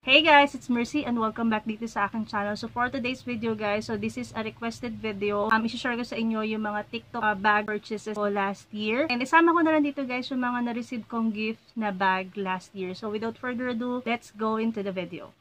Hey guys, it's Mercy and welcome back dito sa aking channel. So for today's video guys, so this is a requested video. I-share ko sa inyo yung mga TikTok bag purchases ko last year. And isama ko na lang dito guys yung mga na-receive kong gift na bag last year. So without further ado, let's go into the video.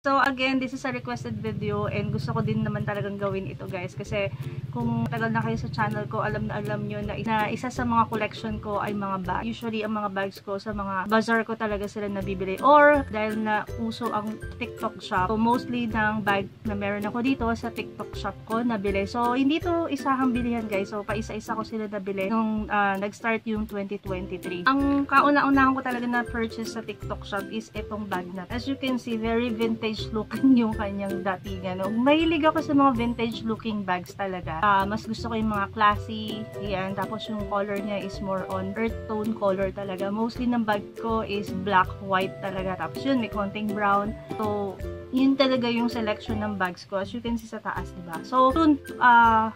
So again, this is a requested video and gusto ko din naman talagang gawin ito guys kasi kung tagal na kayo sa channel ko, alam nyo na isa sa mga collection ko ay mga bag. Usually ang mga bags ko sa mga bazaar ko talaga sila nabibili or dahil na uso ang TikTok shop. So mostly ng bag na meron ako dito sa TikTok shop ko nabili. So hindi to isahang bilihan guys. So paisa-isa ko sila nabili nung nag-start yung 2023. Ang kauna-unahan ko talaga na purchase sa TikTok shop is itong bag na. As you can see, very vintage looking yung kanyang datingan. No? Mahilig ako sa mga vintage looking bags talaga. Mas gusto ko yung mga classy. Yan. Tapos yung color niya is more on earth tone color talaga. Mostly ng bag ko is black, white talaga. Tapos yun, may konting brown. So, yun talaga yung selection ng bags ko. As you can see sa taas, diba? So, soon,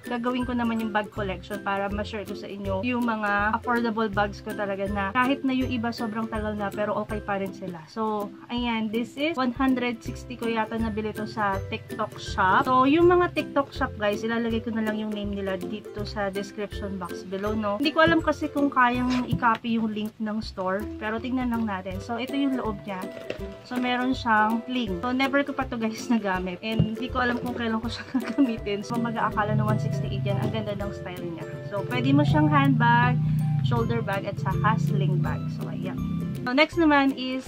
gagawin ko naman yung bag collection para ma-share ko sa inyo yung mga affordable bags ko talaga na kahit na yung iba sobrang tagal na pero okay pa rin sila. So, ayan. This is 160 ko yata nabili to sa TikTok shop. So, yung mga TikTok shop guys, ilalagay ko na lang yung name nila dito sa description box below, no? Hindi ko alam kasi kung kayang i-copy yung link ng store, pero tingnan lang natin. So, ito yung loob niya. So, meron siyang link. So, never ko pa to guys nagamit. And hindi ko alam kung kailan ko siya gagamitin. So, mag-aakala na 168 yan. Ang ganda ng style niya. So, pwede mo siyang handbag, shoulder bag, at saka sling bag. So, ayan. So, next naman is,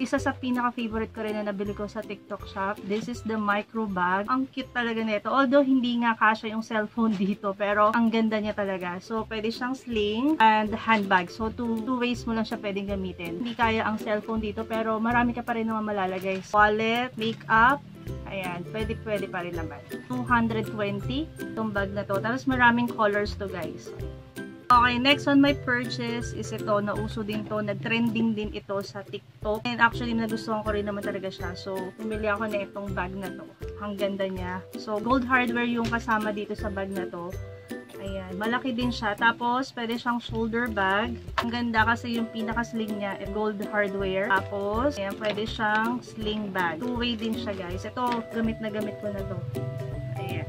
isa sa pinaka-favorite ko rin na nabili ko sa TikTok shop. This is the micro bag. Ang cute talaga nito. Although, hindi nga kasya yung cellphone dito. Pero, ang ganda niya talaga. So, pwede siyang sling and handbag. So, two ways mo lang siya pwedeng gamitin. Hindi kaya ang cellphone dito. Pero, marami ka pa rin naman malalagay. Wallet, makeup, ayan, pwede pa rin naman. 220 itong bag na to. Tapos, maraming colors to guys. Okay, next on my purchase is ito. Nauso din to. Nag-trending din ito sa TikTok. And actually, nagustuhan ko rin naman talaga siya. So, pumili ako na itong bag na to. Ang ganda niya. So, gold hardware yung kasama dito sa bag na to. Ayan, malaki din siya. Tapos, pwede siyang shoulder bag. Ang ganda kasi yung pinaka-sling niya, gold hardware. Tapos, ayan, pwede siyang sling bag. Two-way din siya guys. Ito, gamit na gamit ko na to. Ayan.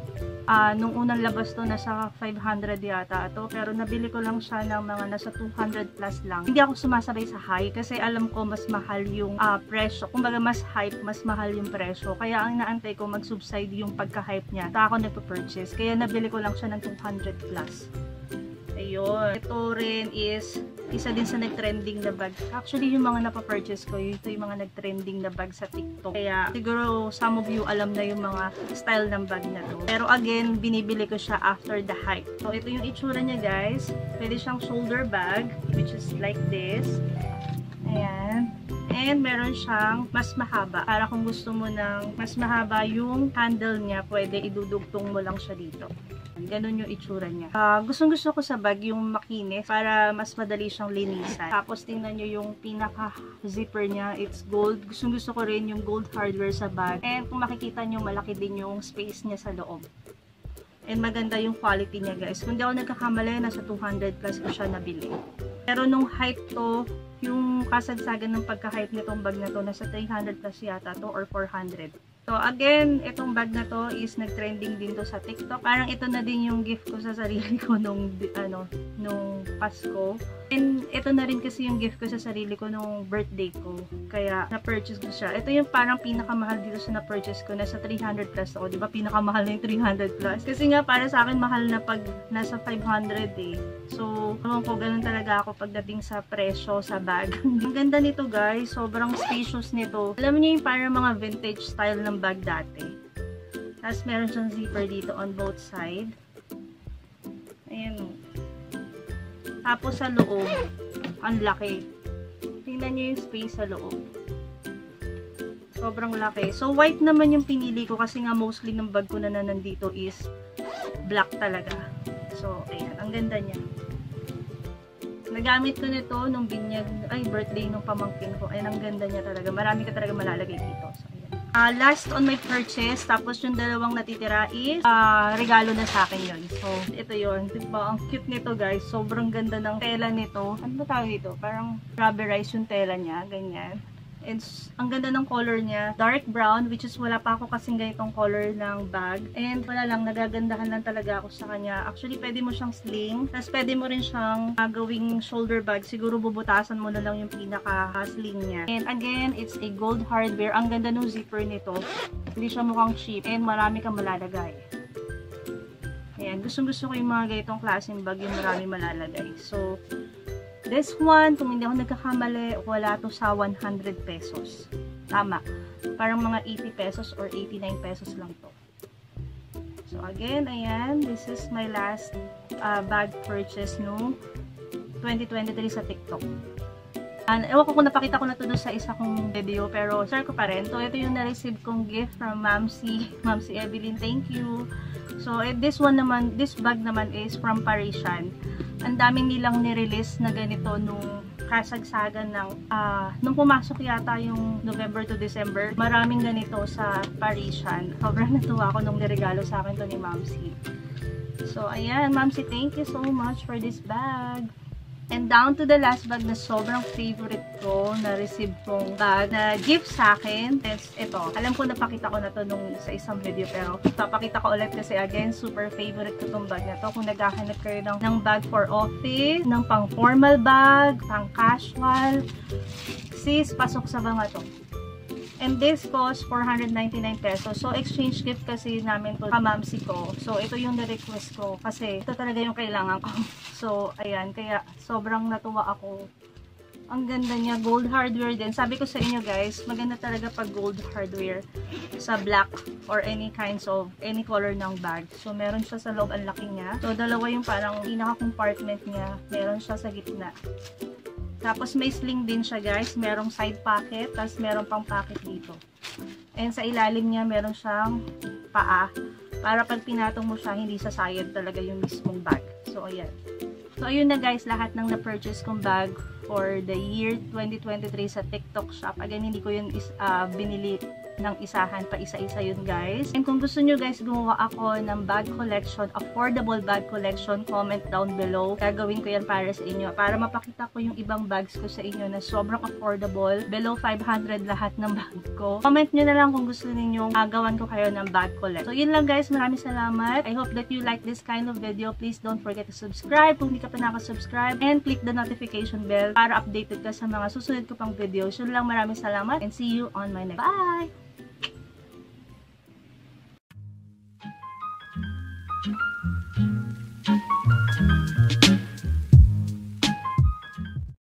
Nung unang labas to, nasa 500 yata ito. Pero nabili ko lang siya ng mga nasa 200 plus lang. Hindi ako sumasabay sa high kasi alam ko mas mahal yung presyo. Kumbaga mas hype, mas mahal yung presyo. Kaya ang inaantay ko mag-subside yung pagka-hype niya. Saka ako nagpa-purchase. Kaya nabili ko lang siya ng 200 plus. Ayun. Ito rin is isa din sa nag-trending na bag. Actually, yung mga napapurchase ko, ito yung mga nag-trending na bag sa TikTok. Kaya siguro some of you alam na yung mga style ng bag na to. Pero again, binibili ko siya after the hype. So, ito yung itsura niya guys. Pwede siyang shoulder bag, which is like this. Ayan. And meron siyang mas mahaba. Para kung gusto mo ng mas mahaba yung handle niya, pwede idudugtong mo lang siya dito. Ganun yung itsura niya. Gustong-gusto ko sa bag yung makinis para mas madali siyang linisan. Tapos tingnan nyo yung pinaka-zipper niya. It's gold. Gustong-gusto ko rin yung gold hardware sa bag. And kung makikita nyo, malaki din yung space niya sa loob. And maganda yung quality niya guys. Kung di ako nagkakamali, nasa 200 plus ko siya nabili. Pero nung height to, yung kasagsagan ng pagka-height nitong bag na to, nasa 300 plus yata to or 400. So again, itong bag na to is nag-trending din to sa TikTok. Parang ito na din yung gift ko sa sarili ko nung Pasko. And ito na rin kasi yung gift ko sa sarili ko nung birthday ko. Kaya na-purchase ko siya. Ito yung parang pinakamahal dito sa na-purchase ko. Nasa 300 plus ako. Diba pinakamahal na yung 300 plus? Kasi nga para sa akin mahal na pag nasa 500 eh. So, alam ko ganun talaga ako pagdating sa presyo sa bag. Ang ganda nito guys. Sobrang spacious nito. Alam niyo yung parang mga vintage style ng bag dati. Tapos meron siyang zipper dito on both side. Ayan o. Tapos sa loob, ang laki. Tingnan nyo yung space sa loob. Sobrang laki. So white naman yung pinili ko kasi nga mostly ng bag ko na nandito is black talaga. So ayan, ang ganda niya. Nagamit ko nito nung birthday nung pamangkin ko. Ayan, ang ganda niya talaga. Marami ka talaga malalagay dito. So ayan. Last on my purchase, tapos yung dalawang natitira is regalo na sa akin yun. So, ito yun. Diba? Ang cute nito guys. Sobrang ganda ng tela nito. Ano ba tawag ito? Parang rubberized yung tela niya. Ganyan. And ang ganda ng color niya. Dark brown, which is wala pa ako kasing ganitong color ng bag. And wala lang, nagagandahan lang talaga ako sa kanya. Actually, pwede mo siyang sling. Tapos pwede mo rin siyang gawing shoulder bag. Siguro bubutasan mo na lang yung pinaka-sling niya. And again, it's a gold hardware. Ang ganda ng zipper nito. Hindi siya mukhang cheap. And marami kang malalagay. Ayan, gustong-gusto ko yung mga ganitong klaseng bag yung marami malalagay. So, this one, kung hindi ako nagkakamali, wala to sa 100 pesos. Tama. Parang mga 80 pesos or 89 pesos lang to. So again, ayan. This is my last bag purchase no 2023 sa TikTok. Ewan ko kung napakita ko na to doon sa isa kong video, pero share ko pa rin. So, ito yung na-receive kong gift from Mamsi Evelyn. Thank you. So, this bag naman is from Parisian. Ang daming nilang nirelease na ganito nung kasagsagan ng nung pumasok yata yung November to December. Maraming ganito sa Parisian. Sobrang natuwa ako nung niregalo sa akin to ni Mamsi. So ayan, Mamsi, thank you so much for this bag. And down to the last bag na sobrang favorite ko na receive kong bag na gift sa akin. It's ito. Alam ko napakita ko na to nung sa isang video, pero papakita ko ulit kasi again, super favorite ko tong bag na to. Kung naghahanap kayo ng bag for office, ng pang formal bag, pang casual, sis, pasok sa mga to. And this cost 499 pesos. So, exchange gift kasi namin to kamamsi ko. So, ito yung na-request ko. Kasi, ito talaga yung kailangan ko. So, ayan. Kaya, sobrang natuwa ako. Ang ganda niya. Gold hardware din. Sabi ko sa inyo guys, maganda talaga pag gold hardware sa black or any color ng bag. So, meron siya sa loob. Ang laki niya. So, dalawa yung parang pinaka-compartment niya. Meron siya sa gitna. Tapos may sling din siya guys, merong side pocket, tapos merong pang pocket dito. And sa ilalim niya meron siyang paa, para pag pinatong mo siya, hindi sasayad talaga yung mismong bag. So ayan. So ayun na guys, lahat ng na-purchase kong bag for the year 2023 sa TikTok shop. Again, hindi ko yun binili ng isahan, pa isa-isa yun guys. And kung gusto nyo guys gumawa ako ng bag collection, affordable bag collection, comment down below. Gagawin ko yan para sa inyo, para mapakita ko yung ibang bags ko sa inyo na sobrang affordable, below 500 lahat ng bag ko. Comment nyo na lang kung gusto ninyong gawan ko kayo ng bag collect. So yun lang guys, maraming salamat. I hope that you like this kind of video. Please don't forget to subscribe kung hindi ka pa nakasubscribe, and click the notification bell para updated ka sa mga susunod ko pang videos. Yun lang, maraming salamat and see you on my next. Bye!